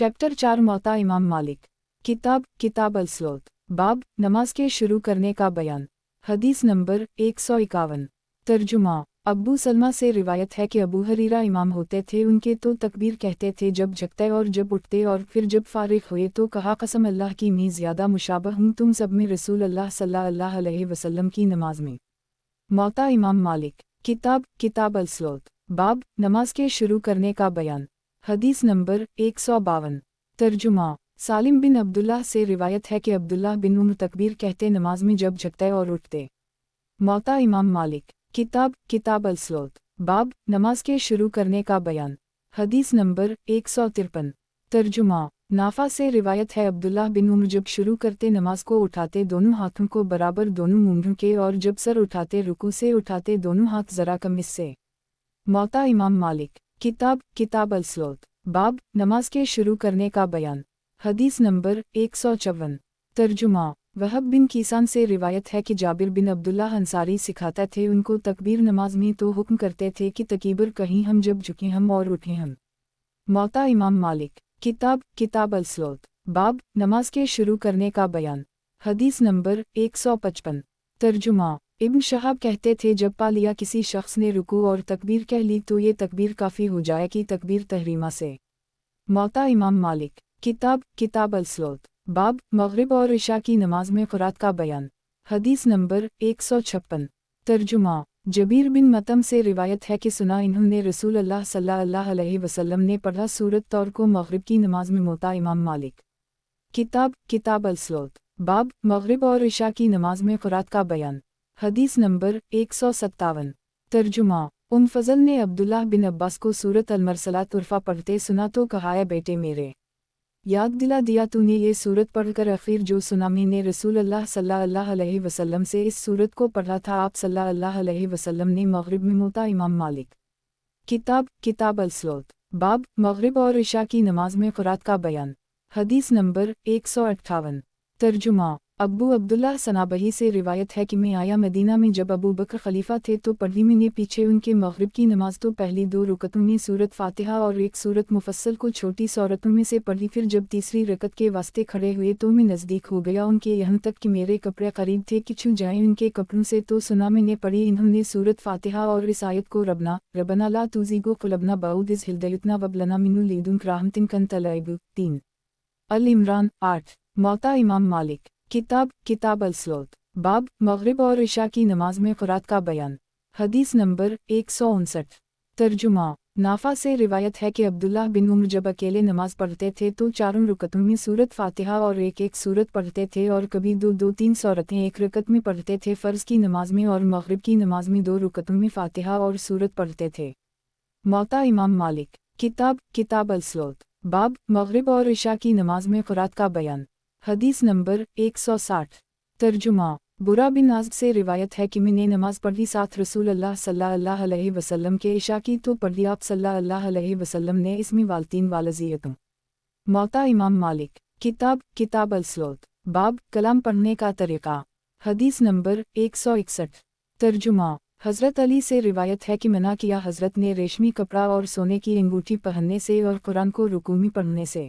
Chapter 4 मौता इमाम मालिक। किताब अल-सलात। बाब नमाज के शुरू करने का बयान। हदीस नंबर 151। तर्जुमा। अब्बू सलमा से रिवायत है कि अबू हरीरा इमाम होते थे, उनके तो तकबीर कहते थे जब जगते और जब उठते, और फिर जब फारिग हुए तो कहा, कसम अल्लाह की मैं ज़्यादा मुशाबह हूँ तुम सब में रसूल अल्लाह सल्लल्लाहु अलैहि वसल्लम की नमाज में। मौता इमाम मालिक। किताब अल-सलात। बाब नमाज के शुरू करने का बयान। हदीस नंबर 152। तर्जुमा। सालिम बिन अब्दुल्लाह से रिवायत है कि अब्दुल्लाह बिन उम्र तकबीर कहते नमाज में जब जगते और उठते। मौता इमाम मालिक। किताब अल-सलात। बाब नमाज के शुरू करने का बयान। हदीस नंबर 153। तर्जुमा। नाफा से रिवायत है अब्दुल्लाह बिन उम्र जब शुरू करते नमाज को उठाते दोनों हाथों को बराबर दोनों उंगलियों के, और जब सर उठाते रुकू से उठाते दोनों हाथ जरा कम इससे। मौता इमाम मालिक। किताब अल-सलात। बाब नमाज के शुरू करने का बयान। हदीस नंबर 154। तर्जुमा। वहब बिन कीसान से रिवायत है कि जाबिर बिन अब्दुल्लाह अंसारी सिखाते थे उनको तकबीर नमाज में तो हुक्म करते थे कि तकीबर कहीं हम जब झुके हम और उठे हम। मौता इमाम मालिक। किताब अल-सलात। बाब नमाज के शुरू करने का बयान। हदीस नंबर 155। तर्जुमा। इब्न शहाब कहते थे जब पा लिया किसी शख्स ने रुकू और तकबीर कह ली तो ये तकबीर काफ़ी हो जाए कि तकबीर तहरीमा से। मौता इमाम मालिक। किताब अल-सलात। बाब मगरिब और इशा की नमाज में क़ुरात का बयान। हदीस नंबर 156। तर्जुमा। जबीर बिन मतम से रिवायत है कि सुना इन्होंने रसूल अल्लाह सल्लल्लाहु अलैहि वसल्लम ने पढ़ा सूरत तौर को मगरिब की नमाज में। मौता इमाम मालिक। किताब अल-सलात। बाब मगरिब और इशा की नमाज में क़ुरात का बयान। हदीस नंबर 157। तर्जुमा। फजल ने अब्दुल्लाह बिन अब्बास को सूरत अल-मरसलात उर्फा पढ़ते सुना तो कहा, है बेटे मेरे, याद दिला दिया तूने ये सूरत पढ़कर अखीर जो सुना मैंने रसूल अल्लाह सल्लल्लाहु अलैहि वसल्लम से इस सूरत को पढ़ा था। आप सल्लल्लाहु अलैहि वसल्लम ने मगरिब में। मौता इमाम मालिक। किताब अल-सलात। बाब मगरिब और इशा की नमाज में क़ुरात का बयान। हदीस नंबर 158। तर्जुमा। अब्बू अब्दुल्लाह सनाबही से रिवायत है कि मैं आया मदीना में जब अबू बकर खलीफा थे तो पढ़ी मैंने पीछे उनके मगरिब की नमाज तो पहली 2 रकतों में सूरत फातिहा और एक सूरत मुफस्सल को छोटी सूरतों में से पढ़ी। फिर जब तीसरी रकत के वास्ते खड़े हुए तो मैं नज़दीक हो गया उनके, यहाँ तक कि मेरे कपड़े करीब थे कि छू जाएं उनके कपड़ों से। तो सुना मैंने पढ़ी इन्होंने सूरत फातिहा और इस आयत को, रबना ला तुज़िगो क़ुलूबना बअद इज़ हिदयतना वहब लना मिन लदुनक रहमतन अन्ता अलअब 3 अल इमरान 8। मौता इमाम मालिक। किताब अल-सलात। बाब मगरिब और इशा की नमाज में क़ुरात का बयान। हदीस नंबर 159। तर्जुमा। नाफा से रिवायत है कि अब्दुल्लाह बिन उम्र जब अकेले नमाज पढ़ते थे तो 4 रकतों में सूरत फातिहा और एक सूरत पढ़ते थे, और कभी 2-2-3 सूरतें एक रकत में पढ़ते थे फ़र्ज़ की नमाज में, और मगरिब की नमाज में 2 रकतों में फातिहा और सूरत पढ़ते थे। मौता इमाम मालिक। किताब अल-सलात। बाब मगरिब और इशा की नमाज में क़ुरात का बयान। हदीस नंबर 160। तर्जुमा। बुरा बिन आज़ब से रिवायत है कि मैंने नमाज पढ़ी साथ रसूल अल्लाह सल्लल्लाहु अलैहि वसल्लम के, इशा की तो पढ़ी आप सल्लल्लाहु अलैहि वसल्लम ने इसमें वालतीन वालज़ियतों। मौता इमाम मालिक। किताब अल-सलात। बाब कलाम पढ़ने का तरीक़ा। हदीस नंबर 161। तर्जुमा। हज़रत अली से रिवायत है कि मना किया हज़रत ने रेशमी कपड़ा और सोने की अंगूठी पहनने से और कुरान को रुकू में पढ़ने से।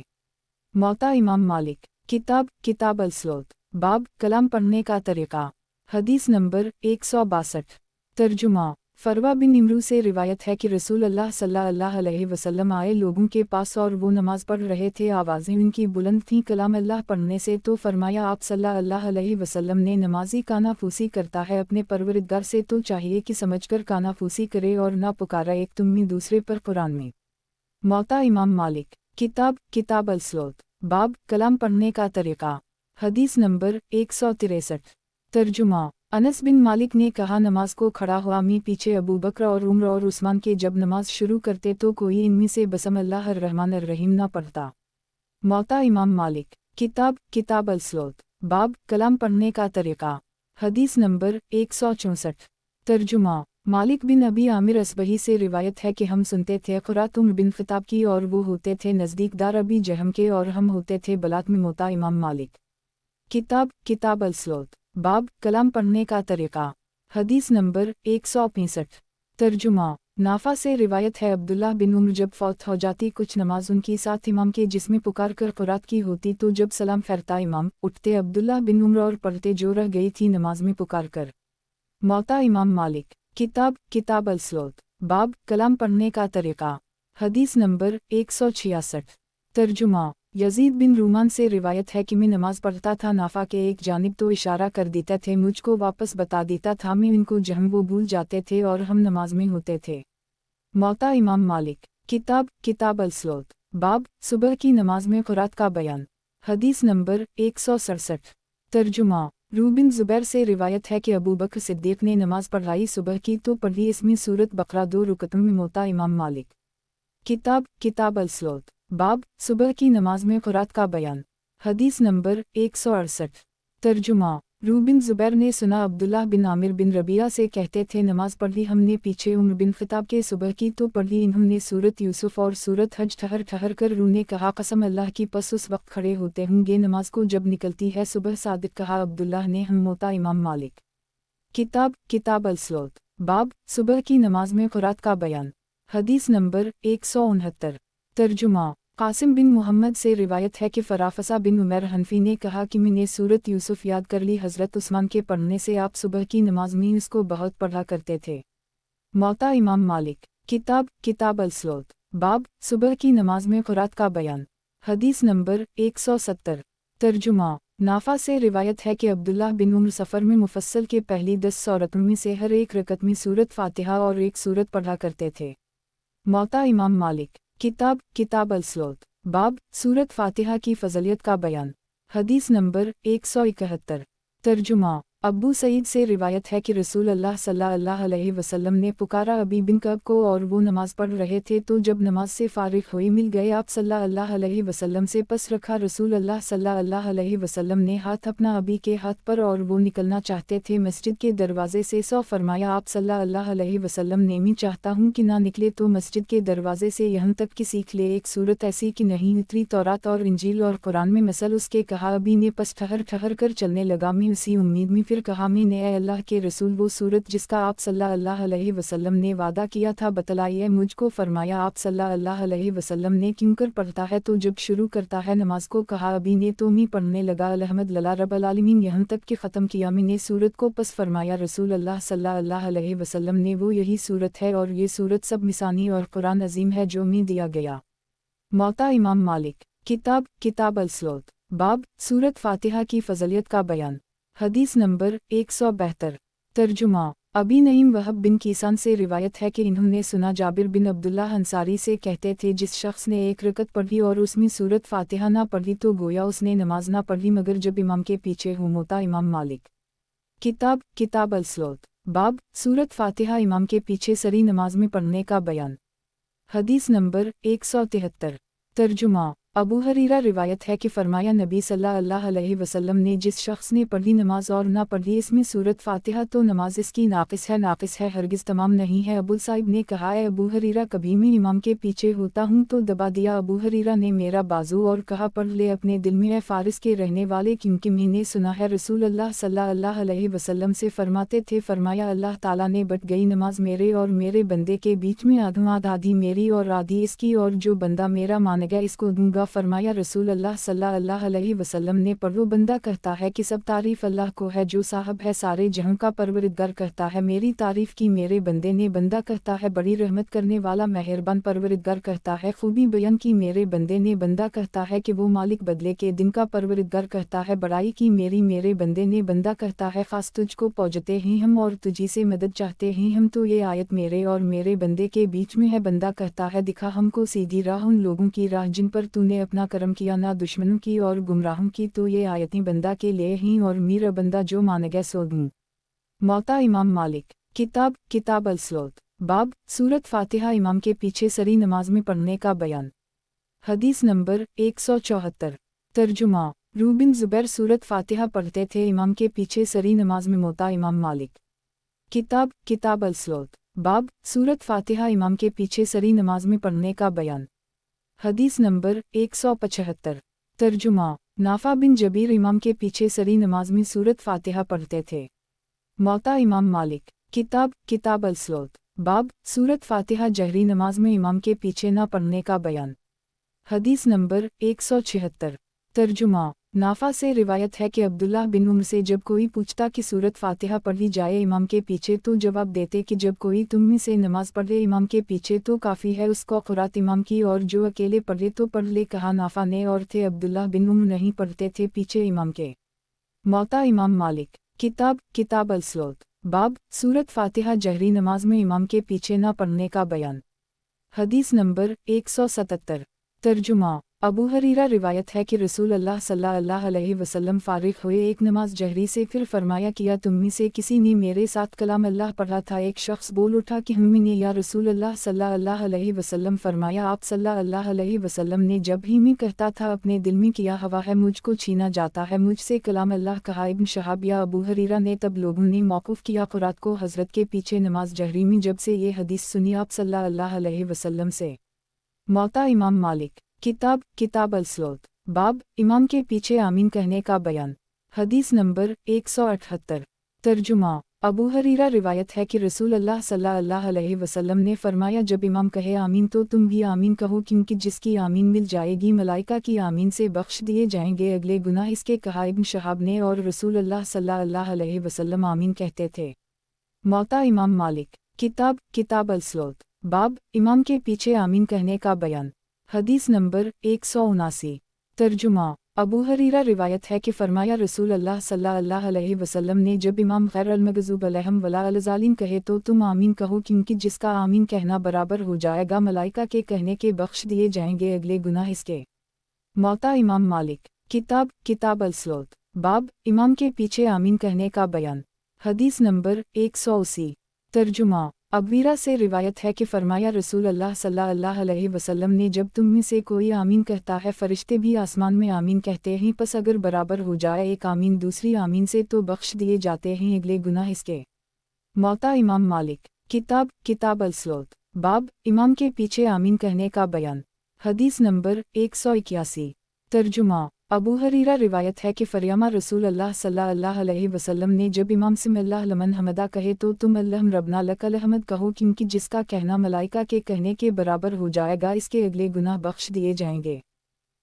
मौता इमाम मालिक। किताब अल-सलात। बाब कलाम पढ़ने का तरीक़ा। हदीस नंबर 162। तर्जुमा। फरवा बिन इमरू से रिवायत है कि रसूल अल्लाह सल्लल्लाहु अलैहि वसल्लम आए लोगों के पास और वो नमाज पढ़ रहे थे, आवाज़ें उनकी बुलंद थीं कलाम अल्लाह पढ़ने से, तो फरमाया आप सल्लल्लाहु अलैहि वसल्लम ने नमाजी कानाफूसी करता है अपने परवरदिगार से तो चाहिए कि समझकर कानाफूसी करे और ना पुकारा एक तुम में दूसरे पर कुरान में। मौता इमाम मालिक। किताब अल-सलात। बाब कलाम पढ़ने का तरीक़ा। हदीस नंबर 163। तर्जुमा। अनस बिन मालिक ने कहा नमाज को खड़ा हुआ मैं पीछे अबू बकर और उमर और उस्मान के जब नमाज शुरू करते तो कोई इनमें से बिस्मिल्लाहिर रहमानिर रहीम ना पढ़ता। मौता इमाम मालिक। किताब अल-सलात। बाब कलाम पढ़ने का तरीक़ा। हदीस नंबर 164। तर्जुमा। मालिक बिन अबी आमिर असबही से रिवायत है कि हम सुनते थे क़ुरात उमर बिन ख़त्ताब की, और वो होते थे नज़दीकदार अबी जहम के, और हम होते थे बलात में। मौता इमाम मालिक। किताब अल-सलात। बाब कलाम पढ़ने का तरीक़ा। हदीस नंबर 165। तर्जुमा। नाफा से रिवायत है अब्दुल्लाह बिन उम्र जब फौत हो जाती कुछ नमाज उनकी साथ इमाम के जिसमें पुकार कर क़ुरात की होती तो जब सलाम फेरता इमाम उठते अब्दुल्लाह बिन उम्र और पढ़ते जो रह गई थी नमाज में पुकार कर। मौता इमाम मालिक। किताब अल-स्लोत। बाब कलाम पढ़ने का तरीक़ा। हदीस नंबर 166। तर्जुमा यजीद बिन रूमान से रिवायत है कि मैं नमाज पढ़ता था नाफा के एक जानिब तो इशारा कर देते थे मुझको वापस बता देता था मैं इनको जहम वो भूल जाते थे और हम नमाज में होते थे। मौता इमाम मालिक। किताब अल-स्लोत। बाब सुबह की नमाज में क़ुरात का बयान। हदीस नंबर 167। तर्जुमा रूबिन ज़ुबैर से रिवायत है कि अबू बकर सिद्दीक़ ने नमाज पढ़ाई सुबह की तो पढ़ी इसमें सूरत बकरा 2 रुकतों में। मौता इमाम मालिक। किताब अल-स्लोत। बाब सुबह की नमाज में क़ुरात का बयान। हदीस नंबर 168। तर्जुमा रूबिन ज़ुबैर ने सुना अब्दुल्लाह बिन आमिर बिन रबिया से कहते थे नमाज पढ़ी हमने पीछे उम्र बिन ख़िताब के सुबह की तो पढ़ी इन्होंने सूरत यूसुफ और सूरत हज ठहर कर रूने कहा कसम अल्लाह की पस उस वक्त खड़े होते होंगे नमाज को जब निकलती है सुबह सादिक कहा अब्दुल्लाह ने हम। मौता इमाम मालिक। किताब अल-स्लोत। बाब सुबह की नमाज में क़ुरात का बयान। हदीस नंबर 169। तर्जुमा कासिम बिन मोहम्मद से रिवायत है कि फ़राफ़सा बिन उमैर हनफी ने कहा कि मैंने सूरत यूसुफ याद कर ली हज़रत उस्मान के पढ़ने से आप सुबह की नमाज में इसको बहुत पढ़ा करते थे। मौता इमाम मालिक। किताब अल-स्लोत। बाब सुबह की नमाज में क़ुरात का बयान। हदीस नंबर 170। तर्जुमा नाफा से रिवायत है कि अब्दुल्लाह बिन उम्र सफ़र में मुफस्सल के पहली 10 सूरतों में से हर एक रकत में सूरत फ़ातिहा और एक सूरत पढ़ा करते थे। मौता इमाम मालिक। किताब अल-स्लोत। बाब सूरत फ़ातिहा की फ़ज़लियत का बयान। हदीस नंबर 171। तर्जुमा अब्बू सईद से रिवायत है कि रसूल अल्लाह सल्लल्लाहु अलैहि वसल्लम ने पुकारा अबी बिन कब को और वो नमाज पढ़ रहे थे तो जब नमाज से फ़ारिग हुई मिल गए आप सल्लल्लाहु अलैहि वसल्लम से पस रखा रसूल अल्लाह सल्लल्लाहु अलैहि वसल्लम ने हाथ अपना अबी के हाथ पर और वो निकलना चाहते थे मस्जिद के दरवाजे से सौ फरमाया आप सल्लल्लाहु अलैहि वसल्लम ने मैं चाहता हूँ कि ना निकले तो मस्जिद के दरवाजे से यहाँ तक कि सीख ले एक सूरत ऐसी कि नहीं उतरी तौरात और इंजील और कुरान में मसल उसके कहा अबी ने पस ठहर कर चलने लगा मैं उसी उम्मीद में फिर कहा मैंने ए अल्लाह के रसूल वो सूरत जिसका आप सल्लल्लाहु अलैहि वसल्लम ने वादा किया था बतलाइए मुझको फरमाया आप सल्लल्लाहु अलैहि वसल्लम ने क्यों कर पढ़ता है तो जब शुरू करता है नमाज को कहा अबी ने तो मैं पढ़ने लगा अलहमद लल्ला रब्बल आलमीन यहाँ तक कि ख़त्म किया मैंने सूरत को पस फरमाया रसूल अल्लाह सल्लल्लाहु अलैहि वसल्लम ने वो यही सूरत है और ये सूरत सब मिसानी और कुरान अजीम है जो मैं दिया गया। मौता इमाम मालिक। किताब अल-स्लोत। बाब सूरत फ़ातिहा की फ़ज़लियत का बयान। हदीस नंबर 172। तर्जुमा अबी नईम वहब बिन कीसान से रिवायत है कि इन्होंने सुना जाबिर बिन अब्दुल्लाह अंसारी से कहते थे जिस शख्स ने एक रकत पढ़ी और उसमें सूरत फ़ातिहा ना पढ़ी तो गोया उसने नमाज ना पढ़ी मगर जब इमाम के पीछे हो। मौता इमाम मालिक। किताब अल-स्लोत। बाब सूरत फ़ातिहा इमाम के पीछे सरी नमाज में पढ़ने का बयान। हदीस नंबर 173। तर्जुमा अबू हरीरा रिवायत है कि फरमाया नबी सल्लल्लाहु अलैहि वसल्लम ने जिस शख्स ने पढ़ी नमाज और ना पढ़ी इसमें सूरत फ़ातिहा तो नमाज इसकी नाक़िस है हरगिज़ तमाम नहीं है। अबू साहिब ने कहा है अबू हरीरा कभी मैं इमाम के पीछे होता हूँ तो दबा दिया अबू हरीरा ने मेरा बाजू और कहा पढ़ ले अपने दिल में फ़ारिस के रहने वाले क्योंकि मैंने सुना है रसूल अल्लाह सल्लल्लाहु अलैहि वसल्लम से फरमाते थे फरमाया अल्लाह ताला ने बट गई नमाज मेरे और मेरे बंदे के बीच में आधी मेरी और आधी इसकी और जो बंदा मेरा मानेगा इसको दूंगा। फरमाया रसूल अल्लाह सल्लल्लाहु अलैहि वसल्लम ने पढ़ो बंदा कहता है कि सब तारीफ़ अल्लाह को है जो साहब है सारे जहां का परवरिदगार कहता है मेरी तारीफ़ की मेरे बंदे ने बंदा कहता है बड़ी रहमत करने वाला मेहरबान परवरिदगार कहता है खूबी बयान की मेरे बंदे ने बंदा कहता है कि वो मालिक बदले के दिन का परवरिदगार कहता है बड़ाई की मेरे बंदे ने बंदा कहता है खास तुझको पहुँचते हैं हम और तुझी से मदद चाहते हैं हम तो ये आयत मेरे और मेरे बंदे के बीच में है बंदा कहता है दिखा हमको सीधी राह उन लोगों की राह जिन पर तूने अपना करम किया ना दुश्मनों की और गुमराहों की तो ये आयतें बंदा के लिए ही और मेरा बंदा जो मानेगा सो दूँ। मौता इमाम मालिक। किताब अल-स्लोत। बाब सूरत फ़ातिहा इमाम के पीछे सरी नमाज में पढ़ने का बयान। हदीस नंबर 174। तर्जुमा रूबिन ज़ुबैर सूरत फ़ातिहा पढ़ते थे इमाम के पीछे सरी नमाज में। मौता इमाम मालिक। किताब अल-स्लोत। बाब सूरत फ़ातिहा इमाम के पीछे सरी नमाज में पढ़ने का बयान। हदीस नंबर 175। तर्जुमा नाफा बिन जबीर इमाम के पीछे सरी नमाज में सूरत फ़ातिहा पढ़ते थे। मौता इमाम मालिक। किताब अल-स्लोत। बाब सूरत फातिहा जहरी नमाज में इमाम के पीछे न पढ़ने का बयान। हदीस नंबर 176। तर्जुमा। नाफा से रिवायत है कि अब्दुल्लाह बिन उम्र से जब कोई पूछता कि सूरत फातिहा पढ़ी जाए इमाम के पीछे तो जवाब देते कि जब कोई तुम में से नमाज पढ़े इमाम के पीछे तो काफ़ी है, उसको क़ुरात इमाम की, और जो अकेले पढ़े तो पढ़ ले। कहा नाफा ने, और थे अब्दुल्लाह बिन उम्र नहीं पढ़ते थे पीछे इमाम के। मौता इमाम मालिक। किताब अल-सलात। बाब सूरत फातिहा जहरी नमाज में इमाम के पीछे न पढ़ने का बयान। हदीस नंबर 177। तर्जुमा। अबू हरीरा रिवायत है कि रसूल अल्लाह सल्लल्लाहु अलैहि वसल्लम फारिग हुए एक नमाज जहरी से, फिर फरमाया किया तुम में से किसी ने मेरे साथ कलाम अल्लाह पढ़ा था। एक शख्स बोल उठा कि हमने ने या रसूल अल्लाह सल्लल्लाहु अलैहि वसल्लम। फरमाया आप सल्लल्लाहु अलैहि वसल्लम ने जब ही मैं कहता था अपने दिल में किया हवा है मुझको छीना जाता है मुझसे कलाम अल्लाह। कहा इब्न शहाब या अबू हरीरा ने, तब लोगों ने मौकूफ़ किया क़ुरात को हज़रत के पीछे नमाज जहरी में जब से ये हदीस सुनी आप सल्लल्लाहु अलैहि वसल्लम से। मौता इमाम मालिक। किताब अल-सलात। बाब इमाम के पीछे आमीन कहने का बयान। हदीस नंबर 178। तर्जुमा। अबू हरीरा रिवायत है कि रसूल अल्लाह सल्लल्लाहु अलैहि वसल्लम ने फरमाया जब इमाम कहे आमीन तो तुम भी आमीन कहो, क्योंकि जिसकी आमीन मिल जाएगी मलाइका की आमीन से बख्श दिए जाएंगे अगले गुनाह इसके। कहा इब्न शहाब ने, और रसूल अल्लाह सल्लल्लाहु अलैहि वसल्लम आमीन कहते थे। मौता इमाम मालिक। किताब अल-सलात। बाब इमाम के पीछे आमीन कहने का बयान। हदीस नंबर 179। तर्जुमा। अबू हरीरा रिवायत है कि फरमाया रसूल अल्लाह सल्लल्लाहु अलैहि वसल्लम ने जब इमाम गैर अल-मग़ज़ूब अलैहिम वला अल-ज़ालिन कहे तो तुम आमीन कहो, क्योंकि जिसका आमीन कहना बराबर हो जाएगा मलाइका के कहने के बख्श दिए जाएंगे अगले गुनाह इसके। मौता इमाम मालिक। किताब अल-सलात। बाब इमाम के पीछे आमीन कहने का बयान। हदीस नंबर 180। तर्जुमा। अबवीरा से रिवायत है कि फरमाया रसूल अल्लाह सल्लल्लाहु अलैहि वसल्लम ने जब तुम में से कोई आमीन कहता है फरिश्ते भी आसमान में आमीन कहते हैं, पस अगर बराबर हो जाए एक आमीन दूसरी आमीन से तो बख्श दिए जाते हैं अगले गुनाह इसके। मौता इमाम मालिक। किताब अल-सलात। बाब इमाम के पीछे आमीन कहने का बयान। हदीस नंबर 181। तर्जुमा। अबू हरीरा रिवायत है कि फरयामा रसूल अल्लाह सल्लल्लाहु अलैहि वसल्लम ने जब इमाम सिम अल्लाह लमन हमदा कहे तो तुम अल्लाह रब्बना लकल हम्द कहो, क्योंकि जिसका कहना मलाइका के कहने के बराबर हो जाएगा इसके अगले गुनाह बख्श दिए जाएंगे।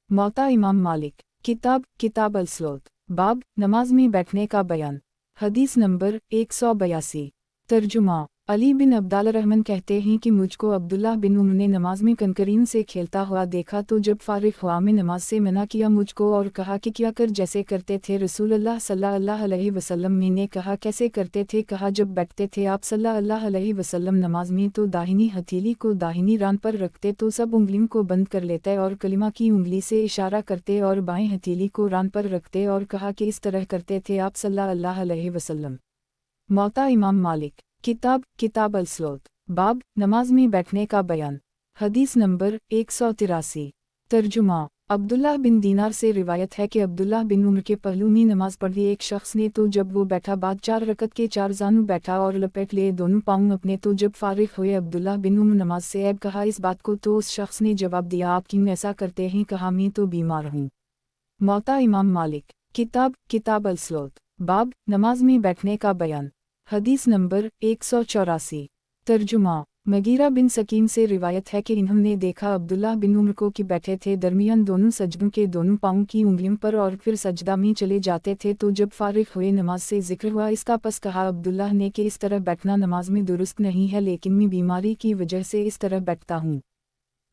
मौता इमाम मालिक। किताब अल-सलात। बाब नमाज में बैठने का बयान। हदीस नंबर 182। तर्जुमा। अली बिन अब्दाल रहमान कहते हैं कि मुझको अब्दुल्लाह बिन उम्र ने नमाज में कनकरीन से खेलता हुआ देखा तो जब फारिग हुआ में नमाज से मना किया मुझको और कहा कि क्या कर जैसे करते थे रसूल अल्लाह सल्लल्लाहु अलैहि वसल्लम। मैंने कहा कैसे करते थे? कहा जब बैठते थे आप सल्लल्लाहु अलैहि वसल्लम नमाज में तो दाहिनी हथेली को दाहिनी रान पर रखते तो सब उंगलियों को बंद कर लेते और कलिमा की उंगली से इशारा करते और बाएं हथेली को रान पर रखते और कहा कि इस तरह करते थे आप सल्लल्लाहु अलैहि वसल्लम। मौता इमाम मालिक। किताब अल-सलात। बाब नमाज में बैठने का बयान। हदीस नंबर 183। तर्जुमा। अब्दुल्लाह बिन दीनार से रिवायत है कि अब्दुल्लाह बिन उम्र के पहलू में नमाज पढ़ी एक शख्स ने तो जब वो बैठा बाद 4 रकत के 4 जानू बैठा और लपेट लिए दोनों पाँव अपने। तो जब फारिग हुए अब्दुल्लाह बिन उम्र नमाज से ऐब कहा इस बात को तो उस शख्स ने जवाब दिया आप क्यों ऐसा करते हैं? कहा मैं तो बीमार हूँ। मौता इमाम मालिक। किताब अल-सलात। बाब नमाज में बैठने का बयान। हदीस नंबर 184। तर्जुमा। मगीरा बिन सकीम से रिवायत है कि इन्होंने देखा अब्दुल्लाह बिन उम्र को कि बैठे थे दरमियान दोनों सजदों के दोनों पाँव की उंगलियों पर और फिर सजदा में चले जाते थे। तो जब फारिग हुए नमाज से जिक्र हुआ इसका, पस कहा अब्दुल्लाह ने कि इस तरह बैठना नमाज में दुरुस्त नहीं है, लेकिन मैं बीमारी की वजह से इस तरह बैठता हूँ।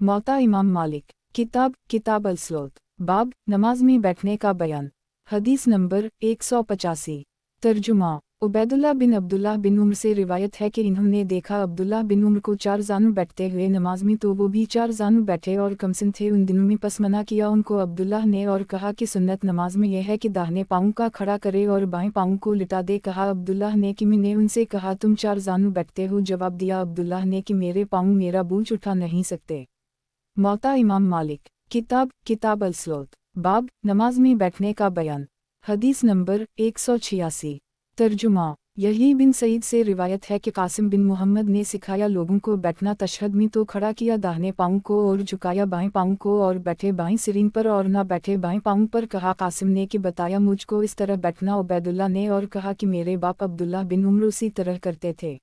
मौता इमाम मालिक। किताब अल-सलात। बाब नमाज में बैठने का बयान। हदीस नंबर 185। तर्जुमा। उबैदुल्लाह बिन अब्दुल्लाह बिन उम्र से रिवायत है कि इन्होंने देखा अब्दुल्लाह बिन उम्र को 4 जानू बैठते हुए नमाज में तो वो भी 4 जानू बैठे और कमसिन थे उन दिनों में, पस मना किया उनको अब्दुल्लाह ने और कहा कि सुन्नत नमाज में यह है कि दाहिने पाँव का खड़ा करे और बाएं पाँव को लिटा दे। कहा अब्दुल्लाह ने कि मैंने उनसे कहा तुम 4 जानू बैठते हो? जवाब दिया अब्दुल्लाह ने कि मेरे पाँव मेरा बोझ उठा नहीं सकते। मौता इमाम मालिक। किताब अल-सलात। बाब नमाज में बैठने का बयान। हदीस नंबर 186। तर्जुमा। यही बिन सईद से रिवायत है कि कासिम बिन मोहम्मद ने सिखाया लोगों को बैठना। तशहद में तो खड़ा किया दाहिने पाँव को और झुकाया बाएं पाँव को और बैठे बाएं सिरीन पर और ना बैठे बाएं पाँव पर। कहा कासिम ने कि बताया मुझको इस तरह बैठना उबैदुल्लाह ने और कहा कि मेरे बाप अब्दुल्लाह बिन उम्र उसी तरह करते थे।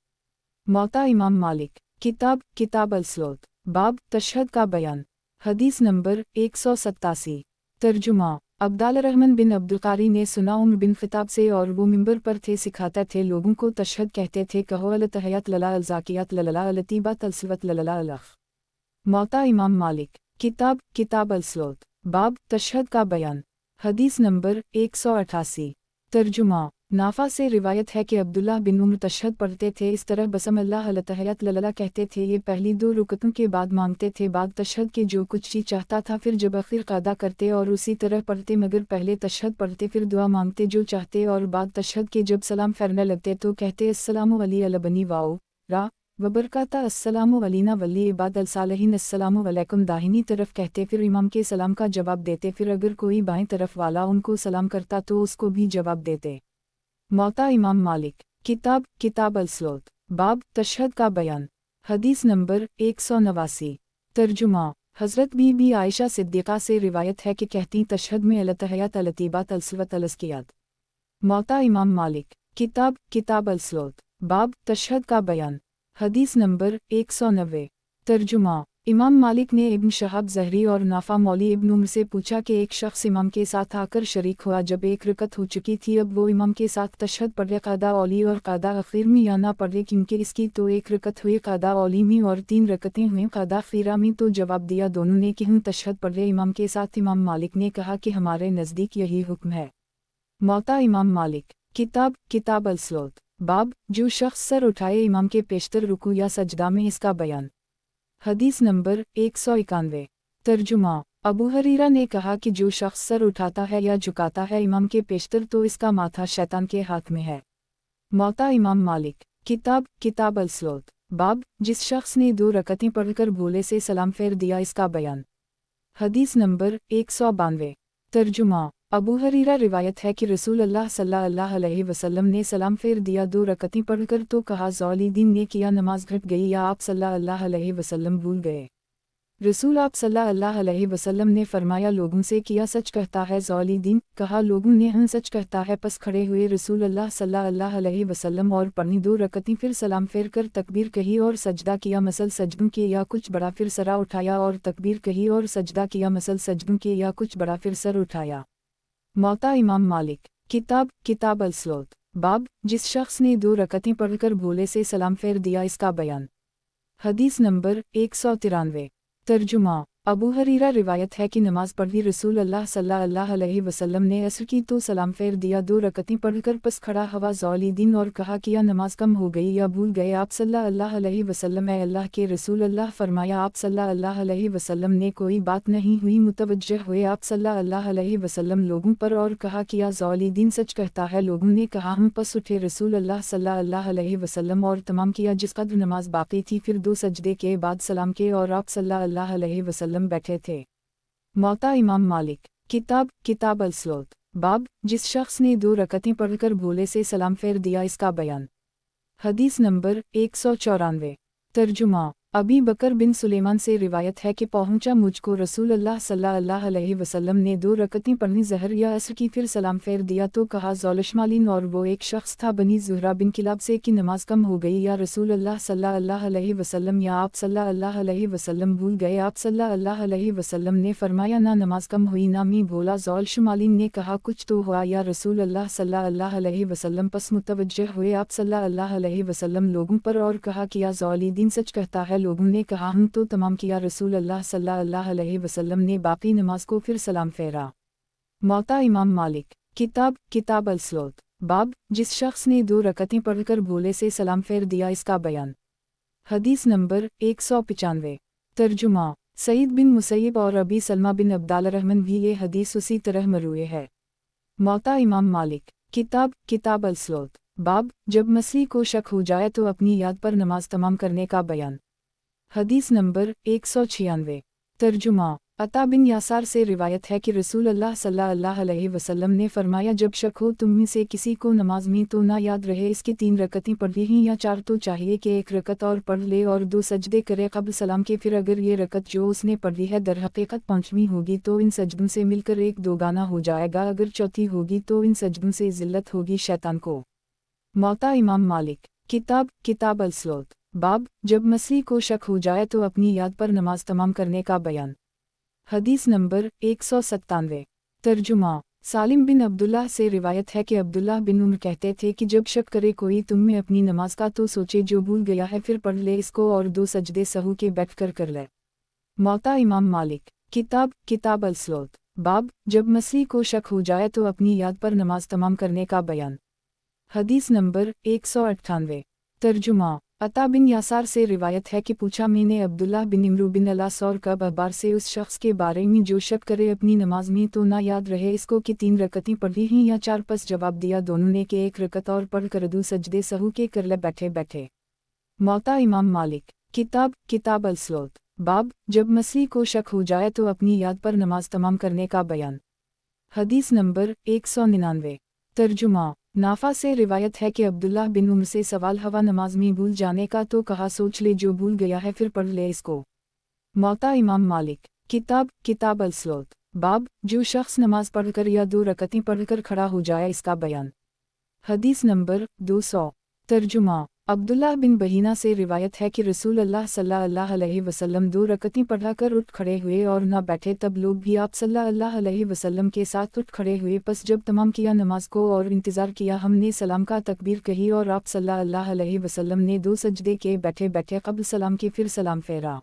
मौता इमाम मालिक। किताब अल-स्लोत। बाब तशहद का बयान। हदीस नंबर 187। तर्जुमा। अब्दाल रहमान बिन अब्दुल कारी ने सुना उम्र बिन खिताब से और वो मिंबर पर थे, सिखाते थे लोगों को, तशहद कहते थे, कहो अल तहयत लला अल ज़ाकियत लला अल तीबत अल सलवत लला अलख। मौता इमाम मालिक। किताब अल-स्लोत। बाब तशहद का बयान। हदीस नंबर 188। तर्जुमा। नाफा से रिवायत है कि अब्दुल्लाह बिन उम्र तशहद पढ़ते थे इस तरह, बसम अल्लाह अल तहयत लला कहते थे, ये पहली 2 रुकतों के बाद मांगते थे बाद तशहद के जो कुछ जी चाहता था, फिर जब आखिर कादा करते और उसी तरह पढ़ते, मगर पहले तशहद पढ़ते फिर दुआ मांगते जो चाहते, और बाद तशहद के जब सलाम फेरने लगते तो कहते अस्सलामु अली अल बनी वाओ रा वबरकाता, अस्सलामु अलीना वली इबाद अल सालिहीन, अस्सलामु अलैकुम दाहिनी तरफ कहते, फिर इमाम के सलाम का जवाब देते, फिर अगर कोई बाएं तरफ वाला उनको सलाम करता तो उसको भी जवाब देते। मौता इमाम मालिक। किताब अल-स्लोत। बाब तशहद का बयान। हदीस नंबर 189। तर्जुमा। हज़रत बीबी आयशा सिद्दीक़ा से रिवायत है कि कहती, तशहद में अल तहयत अल तीबत अल सलवत अल अस्कियात। मौता इमाम मालिक। किताब अल-स्लोत। बाब तशहद का बयान। हदीस नंबर 190। तर्जुमा। इमाम मालिक ने इब्न शहाब ज़हरी और नाफा मौली इब्न उम्र से पूछा कि एक शख्स इमाम के साथ आकर शरीक हुआ, जब एक रकत हो चुकी थी, अब वो इमाम के साथ तशहद पढ़े, कादा औली और कादा अखीर में या ना पढ़े, क्योंकि इसकी तो एक रकत हुई कादा औली में और 3 रकतें हुई कादा अखीरा में, तो जवाब दिया दोनों ने कि हम तशहद पढ़े इमाम के साथ। इमाम मालिक ने कहा कि हमारे नज़दीक यही हुक्म है। मौता इमाम मालिक। किताब अल-स्लोत। बाब जो शख्स सर उठाए इमाम के पेशतर रुकू या सजदा में, इसका बयान। हदीस नंबर 191। तर्जुमा। अबू हरीरा ने कहा कि जो शख्स सर उठाता है या झुकाता है इमाम के पेशतर, तो इसका माथा शैतान के हाथ में है। मौता इमाम मालिक। किताब अल-स्लोत। बाब जिस शख्स ने 2 रकतें पढ़कर भूले से सलाम फेर दिया, इसका बयान। हदीस नंबर 192। तर्जुमा। अबू हरीरा रिवायत है कि रसूल अल्लाह सल्लल्लाहु अलैहि वसल्लम ने सलाम फेर दिया 2 रकतें पढ़कर, तो कहा ज़ौलीदीन ने किया, नमाज घट गई या आप सल्लल्लाहु अलैहि वसल्लम भूल गए। रसूल आप सल्लल्लाहु अलैहि वसल्लम ने फरमाया, लोगों से किया सच कहता है ज़ौलीदीन? कहा लोगों ने हाँ सच कहता है। पस खड़े हुए रसूल अल्लाह सल्लल्लाहु अलैहि वसल्लम और पढ़ी 2 रकतें, फिर सलाम फेर कर तकबीर कही और सजदा किया, मसल सजदों के या कुछ बड़ा, फिर सरा उठाया और तकबीर कही और सजदा किया, मसल सजदों के या कुछ बड़ा, फिर सर उठाया। मौता इमाम मालिक। किताब अल-स्लोत। बाब जिस शख्स ने 2 रकतें पढ़कर भूले से सलाम फेर दिया, इसका बयान। हदीस नंबर 193। तर्जुमा। अबू हरीरा रिवायत है कि नमाज पढ़ी रसूल अल्लाह सल्लल्लाहु अलैहि वसल्लम ने असर की, तो सलाम फेर दिया 2 रकतें पढ़कर, पस खड़ा हवा ज़ौलीदीन और कहा, किया नमाज कम हो गई या भूल गए आप सल्लल्लाहु अलैहि वसल्लम? ए अल्लाह के रसूल अल्लाह फरमाया, आप सल्लल्लाहु अलैहि वसल्लम ने कोई बात नहीं हुई। मुतवज्जह हुए आप सल्लल्लाहु अलैहि वसल्लम लोगों पर और कहा, किया ज़ौलीदीन सच कहता है? लोगों ने कहा हम। पस उठे रसूल अल्लाह सल्लल्लाहु अलैहि वसल्लम और तमाम किया जिस कदर नमाज बाकी थी, फिर 2 सजदे के बाद सलाम के और आप सल्लल्लाहु अलैहि वसल्लम बैठे थे। मौता इमाम मालिक। किताब अल-स्लोत। बाब जिस शख्स ने 2 रकतें पढ़कर भूले से सलाम फेर दिया, इसका बयान। हदीस नंबर 194। तर्जुमा। अबी बकर बिन सुलेमान से रिवायत है कि पहुंचा मुझको रसूल अल्लाह सल्लल्लाहु अलैहि वसल्लम ने 2 रकतें पढ़ी ज़हर या असर की, फिर सलाम फेर दिया, तो कहा ज़ौलशमालीन और वो एक शख्स था बनी ज़ुहरा बिन किलाब से कि नमाज कम हो गई या रसूल अल्लाह सल्लल्लाहु अलैहि वसल्लम, या आप सल्लल्लाहु अलैहि वसल्लम भूल गए? आप सल्लल्लाहु अलैहि वसल्लम ने फरमाया, ना नमाज कम हुई ना मैं भूला। ज़ौलशमालीन ने कहा, कुछ तो हुआ या रसूल अल्लाह सल्लल्लाहु अलैहि वसल्लम? पस मुतवज्जह हुए आप सल्लल्लाहु अलैहि वसल्लम लोगों पर और कहा, किया ज़ौलीदीन सच कहता है? लोगों ने कहा हम। तो तमाम किया रसूल अल्लाह सल्लल्लाहु अलैहि वसल्लम ने बाकी नमाज को फिर सलाम फेरा। मौता इमाम मालिक। किताब अल-स्लोत। बाब जिस शख्स ने 2 रकतें पढ़कर भूले से सलाम फेर दिया, इसका बयान। हदीस नंबर 195। तर्जुमा। सईद बिन मुसैयब और अबी सलमा बिन अब्दाल रहमान भी ये हदीस उसी तरह मरूए है। मौता इमाम मालिक। किताब अल-स्लोत। बाब जब मसीह को शक हो जाए तो अपनी याद पर नमाज तमाम करने का बयान। हदीस नंबर 196। तर्जुमा। अता बिन यासार से रिवायत है कि रसूल अल्लाह सल्लल्लाहु अलैहि वसल्लम ने फरमाया, जब शक हो तुम में से किसी को नमाज में तो ना याद रहे इसकी 3 रकतें पढ़ी ही या 4, तो चाहिए कि 1 रकत और पढ़ ले और 2 सजदे करे क़ब्ल सलाम के। फिर अगर ये रकत जो उसने पढ़ी है दर हकीकत 5वीं होगी तो इन सजदों से मिलकर 1 दोगाना हो जाएगा, अगर चौथी होगी तो इन सजदों से ज़िल्लत होगी शैतान को। मौता इमाम मालिक। किताब अल-स्लोत। बाब जब मसीह को शक हो जाए तो अपनी याद पर नमाज तमाम करने का बयान। हदीस नंबर 197। तर्जुमा। सालिम बिन अब्दुल्लाह से रिवायत है कि अब्दुल्लाह बिन उमर कहते थे कि जब शक करे कोई तुम में अपनी नमाज का तो सोचे जो भूल गया है फिर पढ़ ले इसको और 2 सजदे सहू के बैठकर कर ले। मौता इमाम मालिक। किताब अल-सलात। बाब जब मसीह को शक हो जाए तो अपनी याद पर नमाज तमाम करने का बयान। हदीस नंबर 198। तर्जुमा। अता बिन यासार से रिवायत है कि पूछा मैंने अब्दुल्लाह बिन इमरू बिन अलास और कब अखबार से उस शख्स के बारे में जो शक करे अपनी नमाज में तो ना याद रहे इसको कि 3 रकतें पढ़ी हैं या 4। पस जवाब दिया दोनों ने कि 1 रकत और पढ़ कर 2 सजदे सहू के कर ले बैठे बैठे। मौता इमाम मालिक। किताब अल-सलात। बाब जब मसीह को शक हो जाए तो अपनी याद पर नमाज तमाम करने का बयान। हदीस नंबर 199। तर्जुमा। नाफा से रिवायत है कि अब्दुल्लाह बिन उमर से सवाल हवा नमाज में भूल जाने का तो कहा सोच ले जो भूल गया है फिर पढ़ ले इसको। मौता इमाम मालिक। किताब अल-सलात। बाब जो शख्स नमाज पढ़कर या 2 रकतें पढ़कर खड़ा हो जाए इसका बयान। हदीस नंबर 200। तर्जुमा। अब्दुल्लाह बिन बहीना से रिवायत है कि रसूल अल्लाह सल्लल्लाहु अलैहि वसल्लम 2 रकतें पढ़ाकर उठ खड़े हुए और न बैठे तब लोग भी आप सल्लल्लाहु अलैहि वसल्लम के साथ उठ खड़े हुए पस जब तमाम किया नमाज को और इंतज़ार किया हमने सलाम का तकबीर कही और आप सल्लल्लाहु अलैहि वसल्लम ने 2 सजदे के बैठे बैठे क़ब्ल सलाम के फिर सलाम फेरा।